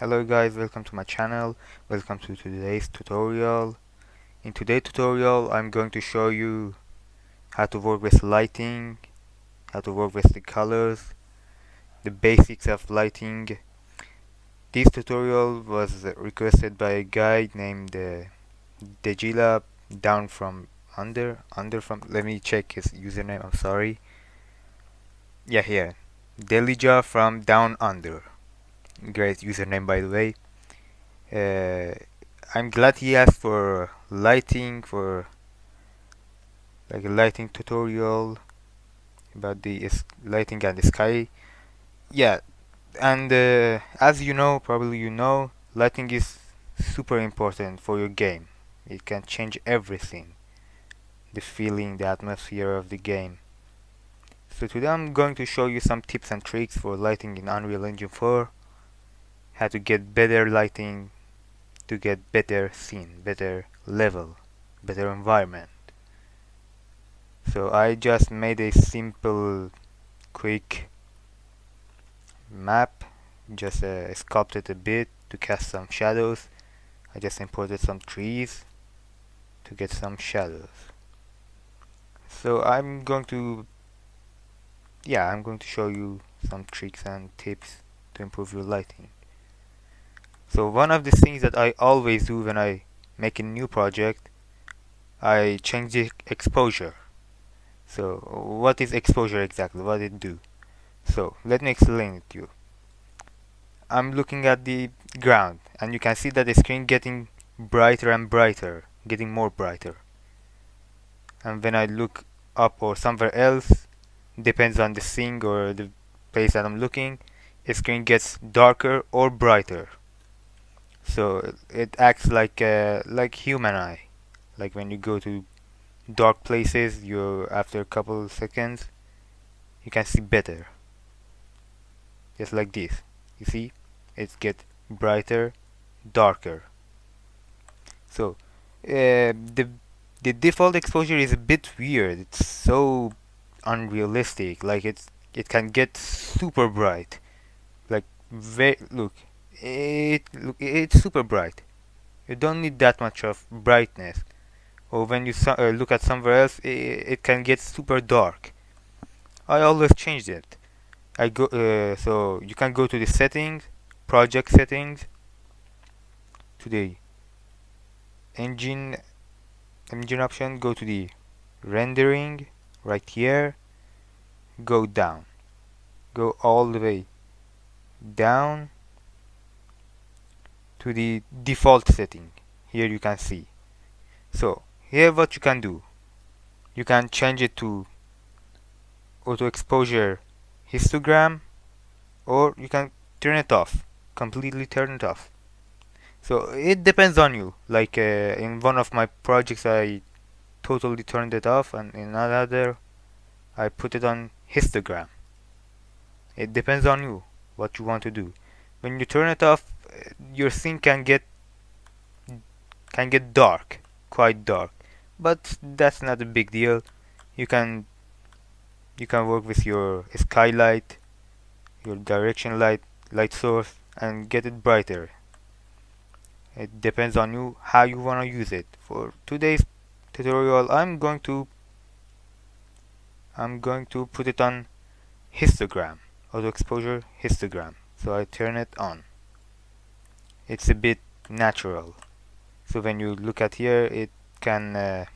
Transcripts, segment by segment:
Hello guys, welcome to my channel. Welcome to today's tutorial. In today's tutorial I'm going to show you how to work with lighting, how to work with the colors, the basics of lighting. This tutorial was requested by a guy named Dejila down from under from, let me check his username, I'm sorry. Yeah, here. Delija from down under. Great username, by the way. Uh, I'm glad he asked for lighting, for like a lighting tutorial about the lighting and the sky. Yeah, and as you know, probably you know, lighting is super important for your game. It can change everything, the feeling, the atmosphere of the game. So today I'm going to show you some tips and tricks for lighting in Unreal Engine 4, how to get better lighting, to get better scene, better level, better environment. So I just made a simple, quick map, just sculpted a bit to cast some shadows. I just imported some trees to get some shadows. So I'm going to show you some tricks and tips to improve your lighting. So one of the things that I always do when I make a new project, I change the exposure. So what is exposure exactly? What it do? So let me explain it to you. I'm looking at the ground and you can see that the screen getting brighter and brighter, getting more brighter. And when I look up or somewhere else, depends on the thing or the place that I'm looking, the screen gets darker or brighter. So it acts like human eye. Like when you go to dark places, you after a couple of seconds, you can see better. Just like this. You see? It gets brighter, darker. So the default exposure is a bit weird. It's so unrealistic. Like it can get super bright. Like it's super bright. You don't need that much of brightness. Or when you look at somewhere else, it can get super dark. I always change it. I go so you can go to the settings, project settings, to the engine option, go to the rendering right here, go down, go all the way down to the default setting. Here you can see. So here what you can do, you can change it to auto exposure histogram, or you can turn it off, completely turn it off. So it depends on you. Like in one of my projects I totally turned it off, and in another I put it on histogram. It depends on you what you want to do. When you turn it off, your scene can get dark, quite dark, but that's not a big deal. You can work with your skylight, your direction light source, and get it brighter. It depends on you how you want to use it. For today's tutorial, I'm going to put it on histogram, auto exposure histogram. So I turn it on. It's a bit natural. So when you look at here, it can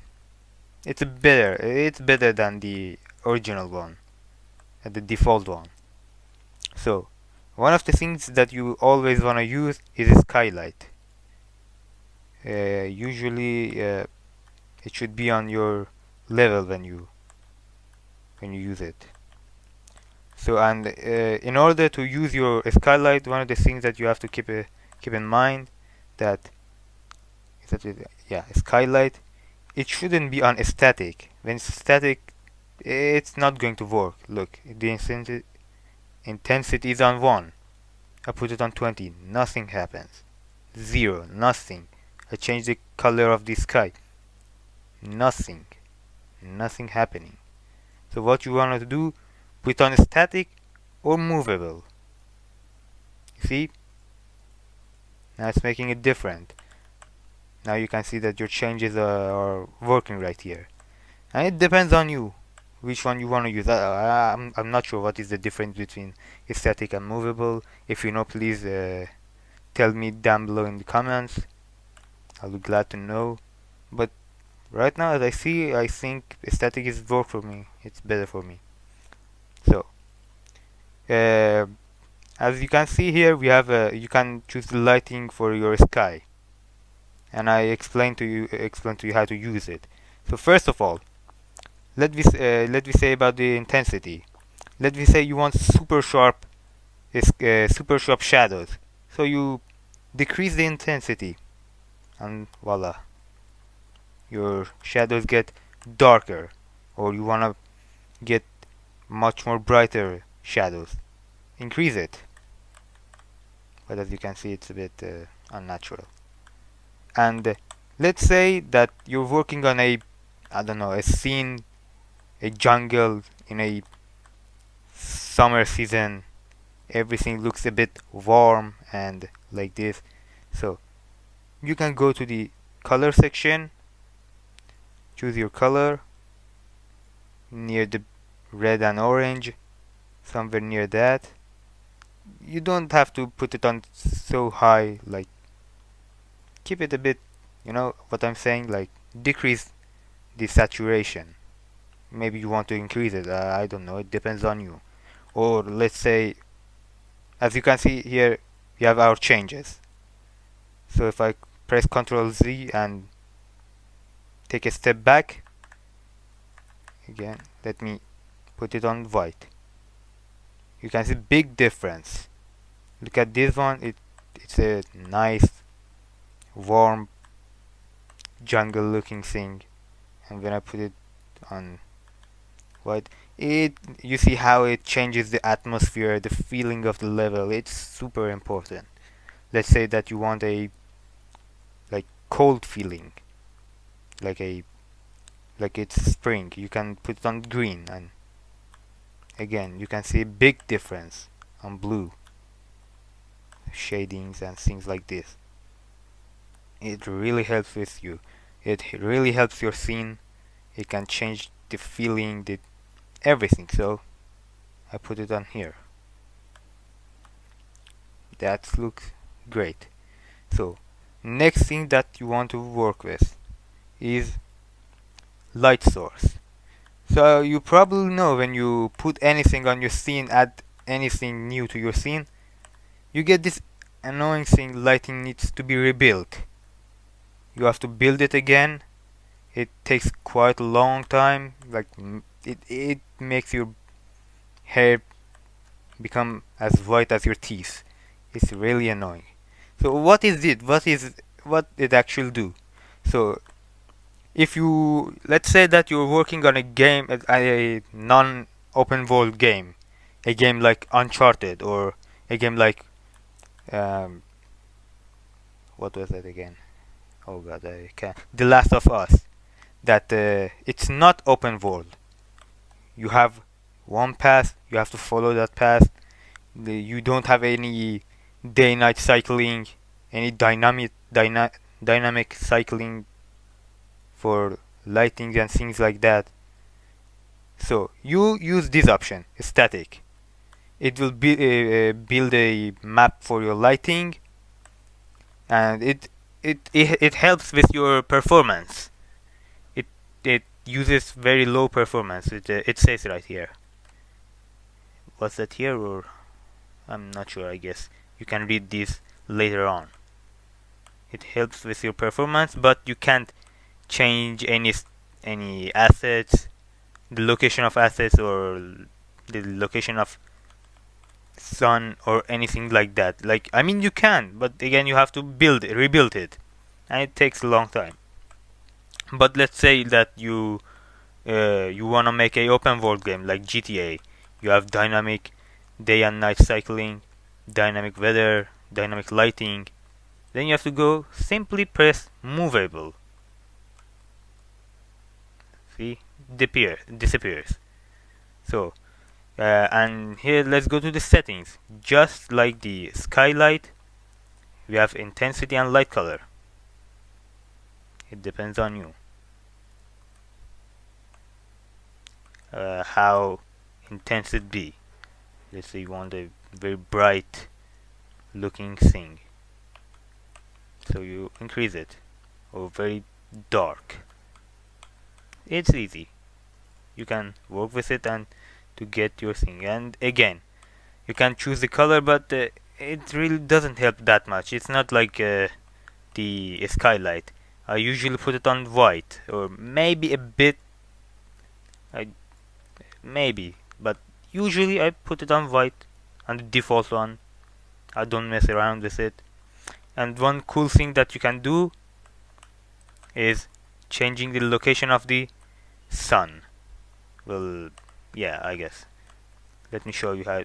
it's better than the original one, the default one. So one of the things that you always want to use is a skylight. Usually it should be on your level when you use it. So and in order to use your skylight, one of the things that you have to keep in mind that skylight, it shouldn't be on static. When it's static, it's not going to work. Look, the intensity is on 1. I put it on 20. Nothing happens. 0. Nothing. I change the color of the sky. Nothing. Nothing happening. So what you want to do, put on static or movable. You see? Now it's making it different. Now you can see that your changes are working right here. And it depends on you which one you want to use. I'm not sure what is the difference between static and movable. If you know, please tell me down below in the comments. I'll be glad to know. But right now, as I see, I think static is work for me. It's better for me. So, as you can see here, we have you can choose the lighting for your sky, and I explain to you how to use it. So first of all, let me say about the intensity. Let me say you want super sharp shadows. So you decrease the intensity, and voila, your shadows get darker. Or you wanna get much more brighter shadows, increase it. But as you can see, it's a bit unnatural. And let's say that you're working on a, I don't know, a scene, a jungle in a summer season. Everything looks a bit warm and like this. So you can go to the color section, choose your color near the red and orange, somewhere near that. You don't have to put it on so high, like keep it a bit, you know what I'm saying, like decrease the saturation. Maybe you want to increase it, I don't know, it depends on you. Or let's say, as you can see here, we have our changes. So if I press Ctrl Z and take a step back again, let me put it on white. You can see big difference. Look at this one, it's a nice warm jungle looking thing, and when I put it on white, you see how it changes the atmosphere, the feeling of the level. It's super important. Let's say that you want a like cold feeling, like it's spring. You can put it on green, and again you can see a big difference on blue, shadings and things like this. It really helps with you. It really helps your scene. It can change the feeling, the everything. So I put it on here. That looks great. So next thing that you want to work with is light source. So you probably know when you put anything on your scene, add anything new to your scene, you get this annoying thing, lighting needs to be rebuilt. You have to build it again. It takes quite a long time. Like it makes your hair become as white as your teeth. It's really annoying. So what is it? What it actually do? So if you, let's say that you're working on a game, a non-open world game, a game like Uncharted, or a game like what was that again? Oh god, I can't. The Last of Us. That it's not open world. You have one path. You have to follow that path. You don't have any day-night cycling, any dynamic cycling for lighting and things like that. So you use this option, static. It will build a map for your lighting, and it helps with your performance. It uses very low performance. It says right here. Was that here, or I'm not sure. I guess you can read this later on. It helps with your performance, but you can't change any assets, the location of assets, or the location of sun, or anything like that. Like, I mean, you can, but again you have to rebuild it, and it takes a long time. But let's say that you wanna make a open world game like GTA. You have dynamic day and night cycling, dynamic weather, dynamic lighting. Then you have to go simply press movable. See, disappears. So and here let's go to the settings. Just like the skylight, We have intensity and light color. It depends on you. How intense it be. Let's say you want a very bright looking thing, so you increase it, or very dark. It's easy. You can work with it and to get your thing. And again, you can choose the color, but it really doesn't help that much. It's not like the skylight. I usually put it on white, or maybe a bit, maybe, but usually I put it on white, on the default one. I don't mess around with it. And one cool thing that you can do is changing the location of the sun. Well, yeah, I guess. Let me show you how.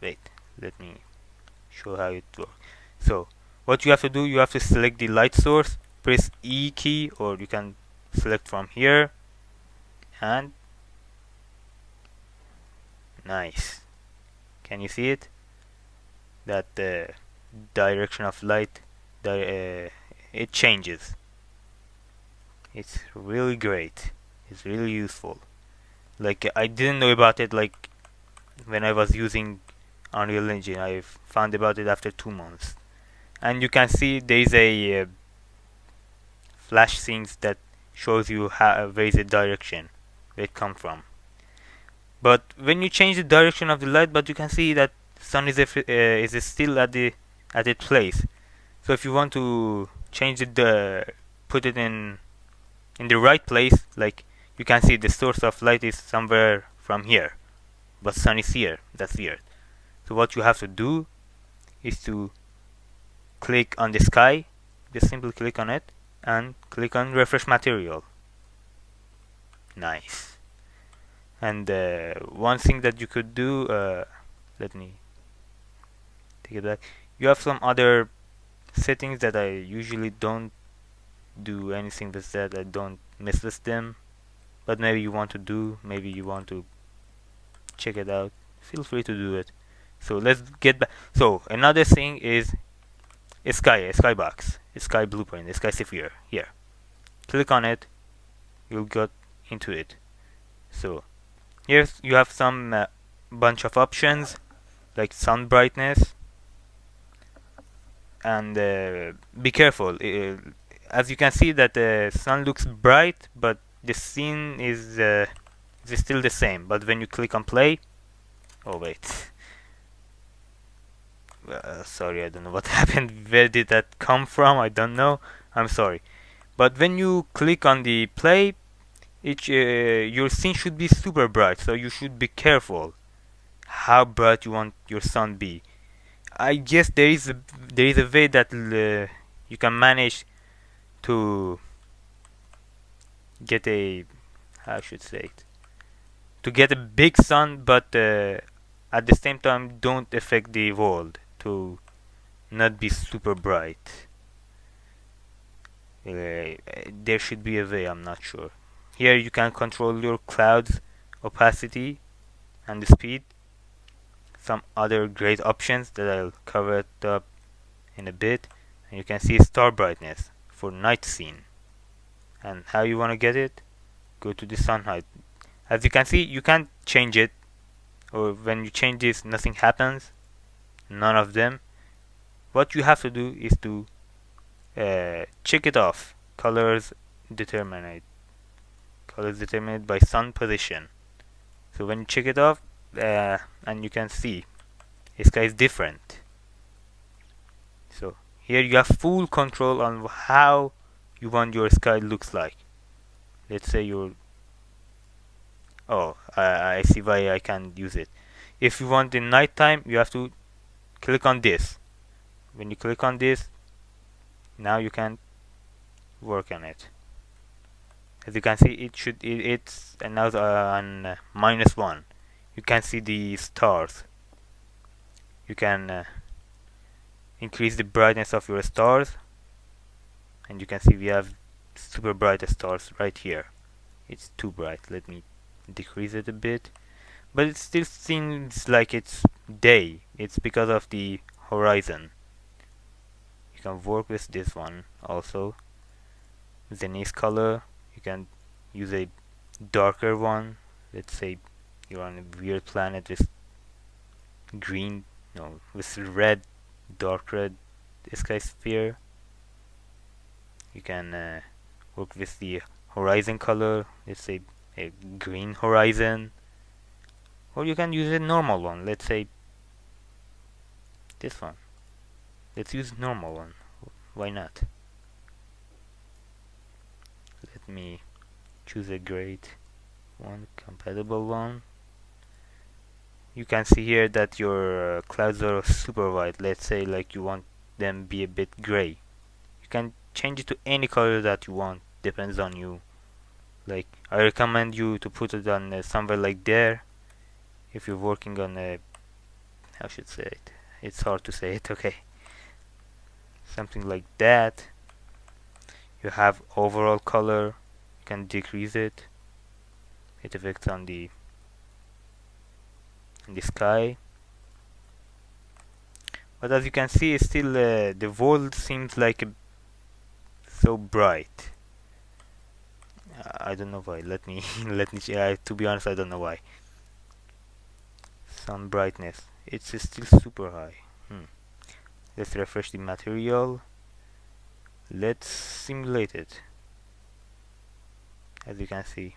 Wait, let me show how it works. So, what you have to do, you have to select the light source, press E key, or you can select from here, and nice. Can you see it? That the direction of light, it changes. It's really great. It's really useful. Like, I didn't know about it like when I was using Unreal Engine. I found about it after 2 months. And you can see there is a flash scenes that shows you where is the direction where it comes from. But when you change the direction of the light, but you can see that sun is still at its place. So if you want to change it, put it in the right place, like you can see the source of light is somewhere from here, but sun is here. That's weird. So what you have to do is to click on the sky, just simply click on it and click on refresh material. Nice. And one thing that you could do, let me take it back. You have some other settings that I usually don't do anything with that. I don't mess with them, but maybe you want to do, maybe you want to check it out. Feel free to do it. So let's get back. So another thing is a skybox, a sky blueprint, a sky sphere. Here, click on it. You'll get into it. So here you have some bunch of options like sun brightness, and be careful. As you can see that the sun looks bright, but the scene is still the same. But when you click on play, oh wait, sorry, I don't know what happened. Where did that come from? I don't know. I'm sorry. But when you click on the play, your scene should be super bright, so you should be careful how bright you want your sun be. I guess there is a way that you can manage to get a, how I should say it, to get a big sun, but at the same time don't affect the world, to not be super bright. There should be a way, I'm not sure. Here you can control your clouds opacity and the speed. Some other great options that I'll cover it up in a bit. And you can see star brightness for night scene. And how you want to get it? Go to the sun height. As you can see, you can't change it, or when you change this, nothing happens. None of them. What you have to do is to check it off. Colors determined by sun position. So when you check it off, and you can see the sky is different. So here you have full control on how you want your sky looks like. Let's say I see why I can use it. If you want in nighttime, you have to click on this. When you click on this, now you can work on it. As you can see, it's now on -1. You can see the stars. You can increase the brightness of your stars, and you can see we have super bright stars right here. It's too bright. Let me decrease it a bit, but it still seems like it's day. It's because of the horizon. You can work with this one also. Zenith color, you can use a darker one. Let's say you're on a weird planet with green, no, with red, dark red sky sphere. You can work with the horizon color, let's say a green horizon, or you can use a normal one, let's say this one. Let's use normal one, why not? Let me choose a great one, compatible one. You can see here that your clouds are super white. Let's say like you want them be a bit gray. You can change it to any color that you want, depends on you. Like I recommend you to put it on somewhere like there if you're working on a, how should I say it, it's hard to say it, okay, something like that. You have overall color, you can decrease it, it affects on the sky. But as you can see, it's still the world seems like so bright. I don't know why. Let me to be honest, I don't know why. Sun brightness, it's still super high. Let's refresh the material. Let's simulate it. As you can see,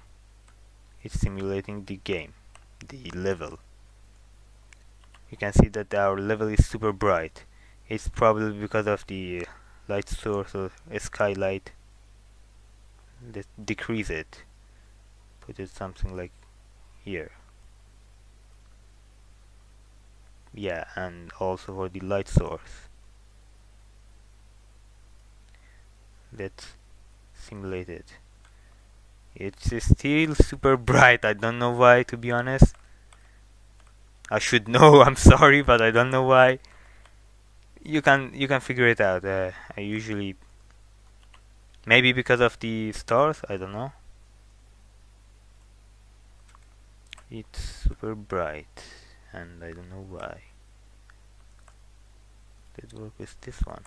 it's simulating the game, the level. You can see that our level is super bright. It's probably because of the light source or a skylight. Let's decrease it. Put it something like here. Yeah, and also for the light source. Let's simulate it. It's still super bright. I don't know why, to be honest. I should know. I'm sorry, but I don't know why. You can figure it out. I usually, maybe because of the stars. I don't know. It's super bright, and I don't know why. Let's work with this one.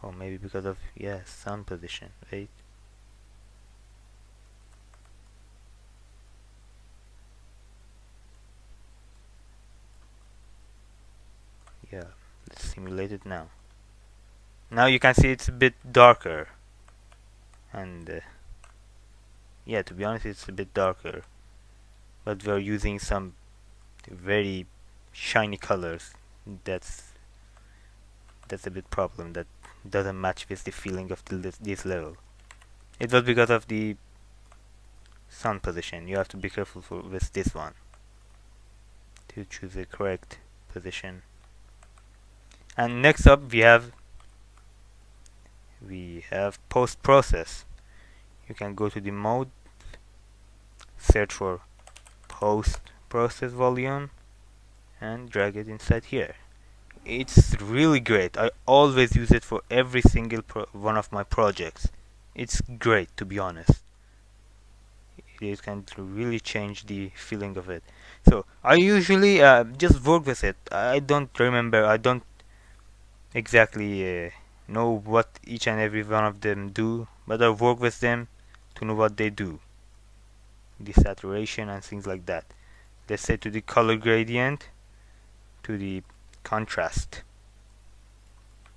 Or maybe because of, yeah, sun position. Wait. Yeah, let's simulate it now. Now you can see it's a bit darker, and yeah, to be honest, it's a bit darker, but we're using some very shiny colors. That's a bit problem. That doesn't match with the feeling of this level. It was because of the sun position. You have to be careful with this one to choose the correct position. And next up we have post process. You can go to the mode, search for post process volume, and drag it inside here. It's really great. I always use it for every single one of my projects. It's great, to be honest. It can really change the feeling of it. So I usually just work with it. I don't remember, I don't exactly know what each and every one of them do, but I work with them to know what they do, the saturation and things like that. Let's say to the color gradient, to the contrast.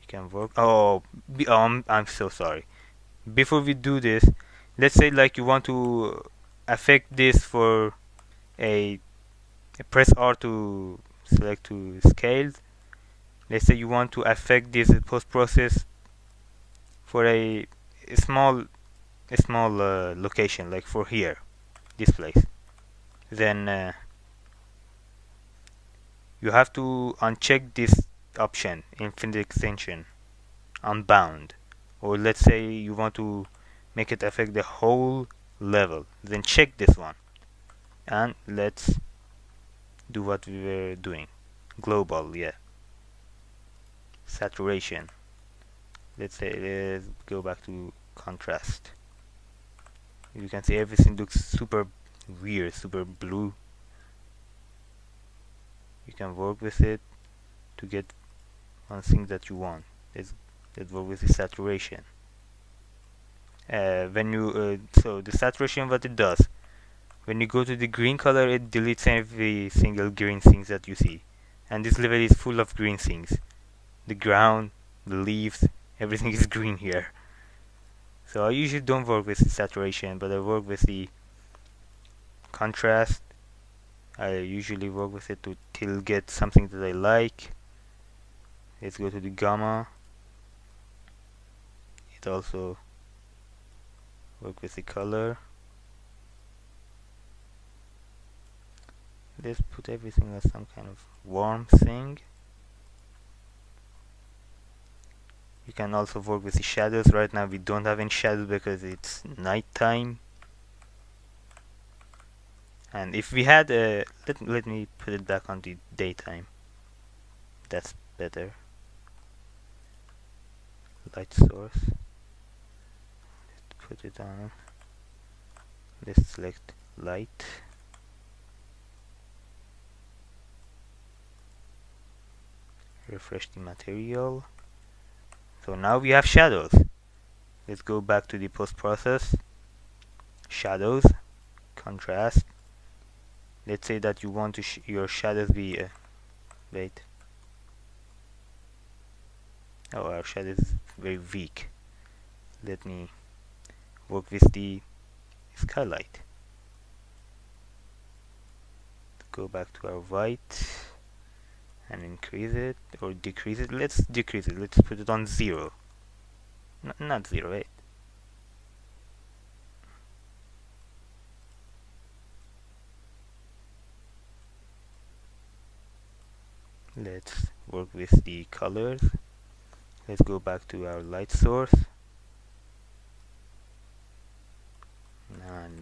You can work. I'm so sorry. Before we do this, let's say like you want to affect this for a press R to select to scale. Let's say you want to affect this post process for a small location, like for here, this place. Then you have to uncheck this option, infinite extension, unbound, or let's say you want to make it affect the whole level. Then check this one, and let's do what we were doing. Global, yeah. Saturation. Let's go back to contrast. You can see everything looks super weird, super blue. You can work with it to get on things that you want. Let's work with the saturation. So the saturation, what it does, when you go to the green color, it deletes every single green things that you see, and this level is full of green things. The ground, the leaves, everything is green here. So I usually don't work with the saturation, but I work with the contrast. I usually work with it till get something that I like. Let's go to the gamma. It also work with the color. Let's put everything as some kind of warm thing. You can also work with the shadows. Right now we don't have any shadows because it's nighttime. And if we had a let me put it back on the daytime. That's better. Light source. Let's put it on. Let's select light. Refresh the material. So now we have shadows. Let's go back to the post process. Shadows, contrast. Let's say that you want to your shadows be wait. Oh, our shadow is very weak. Let me work with the skylight. Go back to our white and increase it or decrease it. Let's decrease it. Let's put it on 0. Not 0, wait. Let's work with the colors. Let's go back to our light source.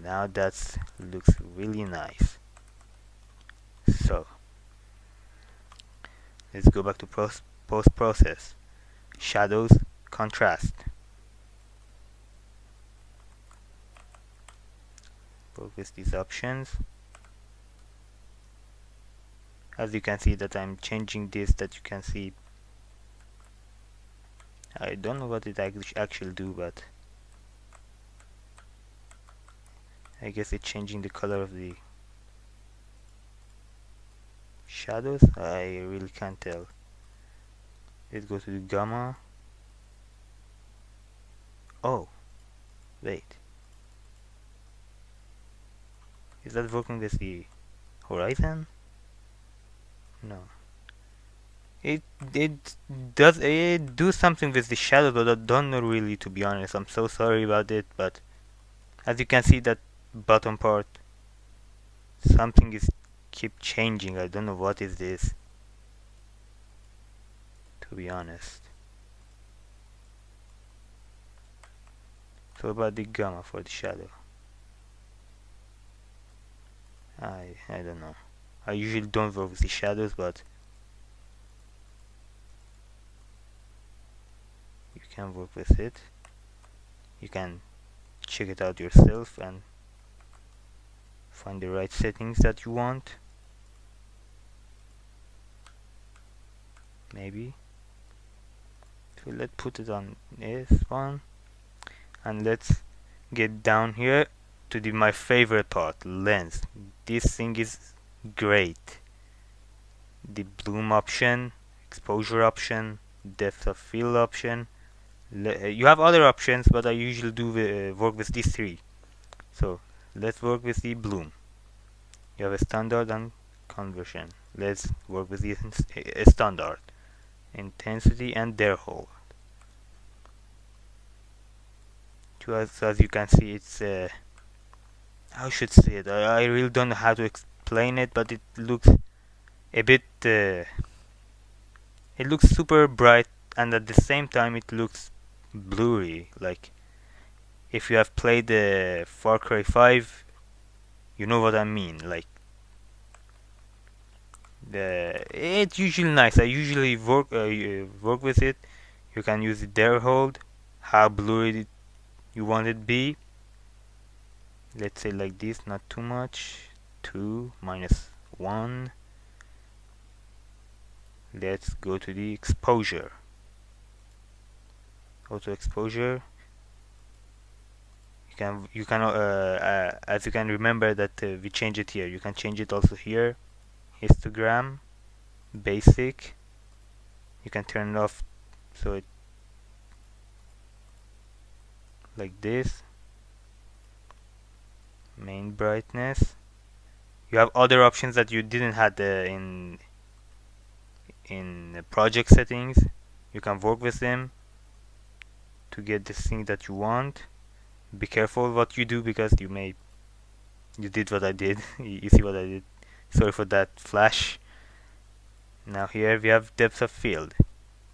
Now that looks really nice. So let's go back to post process. Shadows, contrast. Work with these options. As you can see that I'm changing this, that you can see. I don't know what it actually do, but I guess it's changing the color of the shadows. I really can't tell. Let's go to the gamma. Oh, wait. Is that working with the horizon? No. It do something with the shadow, but I don't know really, to be honest. I'm so sorry about it, but as you can see that bottom part, something is keep changing. I don't know what is this, to be honest. So about the gamma for the shadow, I don't know. I usually don't work with the shadows, but you can work with it. You can check it out yourself and find the right settings that you want. Maybe. So let's put it on this one, and let's get down here to my favorite part, lens. This thing is great. The bloom option, exposure option, depth of field option. You have other options, but I usually do work with these 3. So let's work with the bloom. You have a standard and conversion. Let's work with the standard. Intensity and their hold. As you can see, it's how should I say it? I really don't know how to explain it, but it looks a bit it looks super bright, and at the same time it looks blurry. Like if you have played Far Cry 5, you know what I mean. Like it's usually nice. I usually work with it. You can use it there hold, how blurry you want it be. Let's say like this, not too much. 2 minus 1. let's go to the exposure. Auto exposure. You can as you can remember that we change it here. You can change it also here. Histogram, basic. You can turn it off so it like this. Main brightness. You have other options that you didn't have in project settings. You can work with them to get the thing that you want. Be careful what you do, because you did what I did. You see what I did. Sorry for that flash. Now here we have depth of field.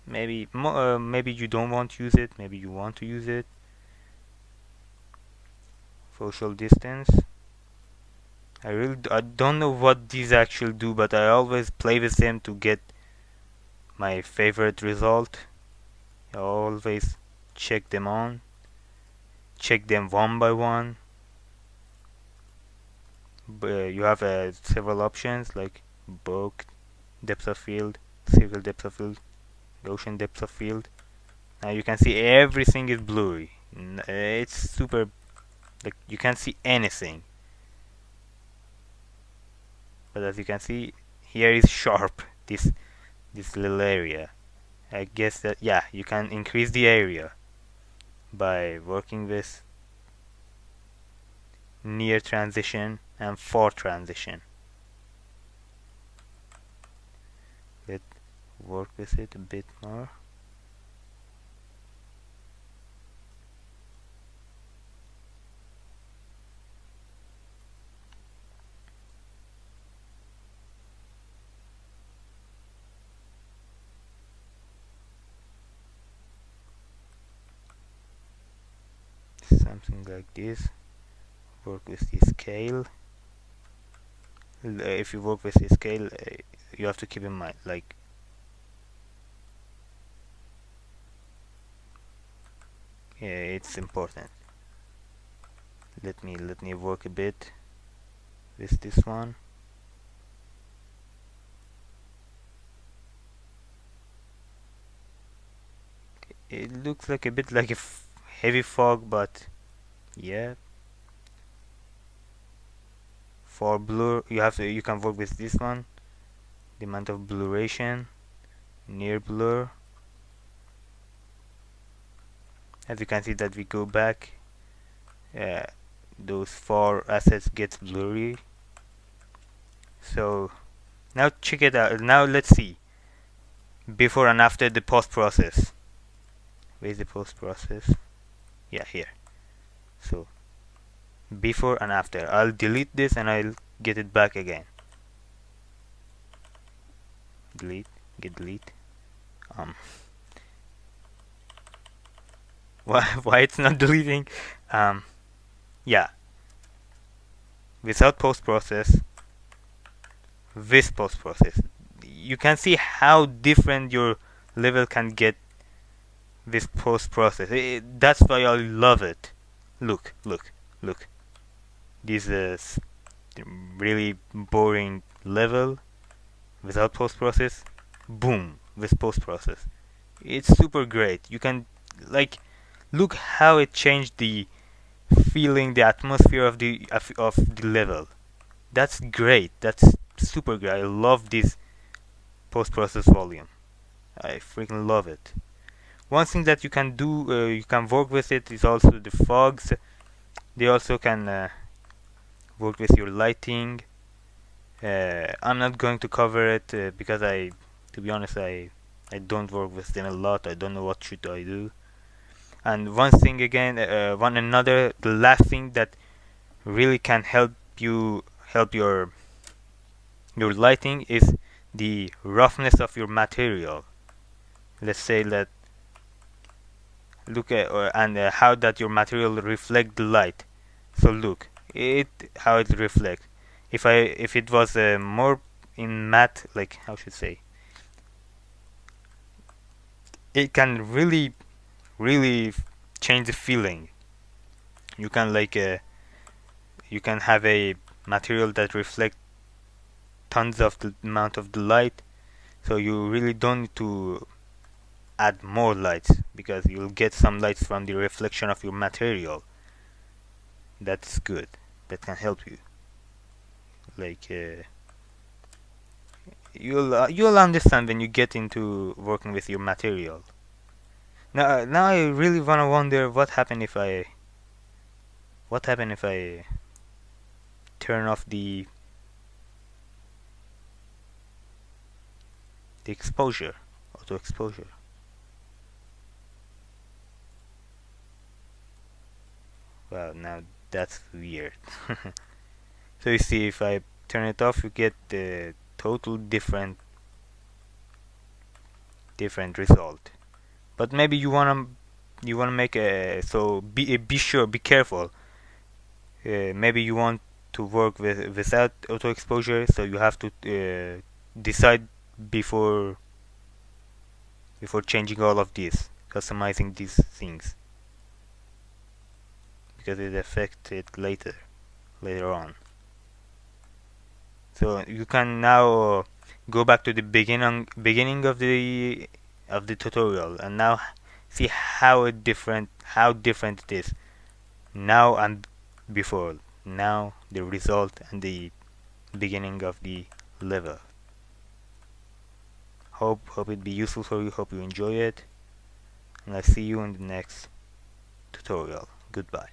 Maybe you don't want to use it. Maybe you want to use it. Social distance. I don't know what these actually do, but I always play with them to get my favorite result. I always check them on. Check them one by one. You have several options like bulk depth of field, circle depth of field, Gaussian depth of field. Now you can see everything is blurry. It's super, like you can't see anything. But as you can see, here is sharp. This little area. I guess that, yeah, you can increase the area by working with near transition and far transition. Let's work with it a bit more. Something like this. Work with the scale. If you work with the scale, you have to keep in mind, like, yeah, it's important. Let me work a bit with this one. It looks like a bit like a heavy fog, but yeah. For blur, you can work with this one. The amount of blurration, near blur. As you can see that we go back, those four assets get blurry. So now check it out. Now let's see before and after the post process. Where's the post process? Yeah, here. So before and after. I'll delete this and I'll get it back again. Delete, get delete. Why it's not deleting? Yeah. Without post process, with post process, you can see how different your level can get with post process. That's why I love it. Look. This is really boring level without post process. Boom, with post process. It's super great. You can, like, look how it changed the feeling, the atmosphere of the level. That's great. That's super great. I love this post process volume. I freaking love it. One thing that you can do, you can work with it, is also the fogs. They also can work with your lighting. I'm not going to cover it because to be honest, I don't work with them a lot. I don't know what should I do. And one thing again, the last thing that really can help your lighting is the roughness of your material. Let's say that look at how that your material reflect the light. So look how it reflects. If it was more in matte, like, how should I say, it can really change the feeling. You can you can have a material that reflects tons of the amount of the light, So you really don't need to add more lights, because you'll get some lights from the reflection of your material. That's good. That can help you. Like you'll understand when you get into working with your material. Now I really wanna wonder what happened if I turn off the exposure, auto exposure. Well, now that's weird. So you see, if I turn it off, you get the total different result. But maybe you wanna make a, so be sure, be careful. Maybe you want to work without auto exposure, so you have to decide before changing all of these, customizing these things, because it affects it later on. So you can now go back to the beginning of the tutorial, and now see how different it is now and before. Now the result and the beginning of the level. Hope it be useful for you. Hope you enjoy it, and I'll see you in the next tutorial. Goodbye.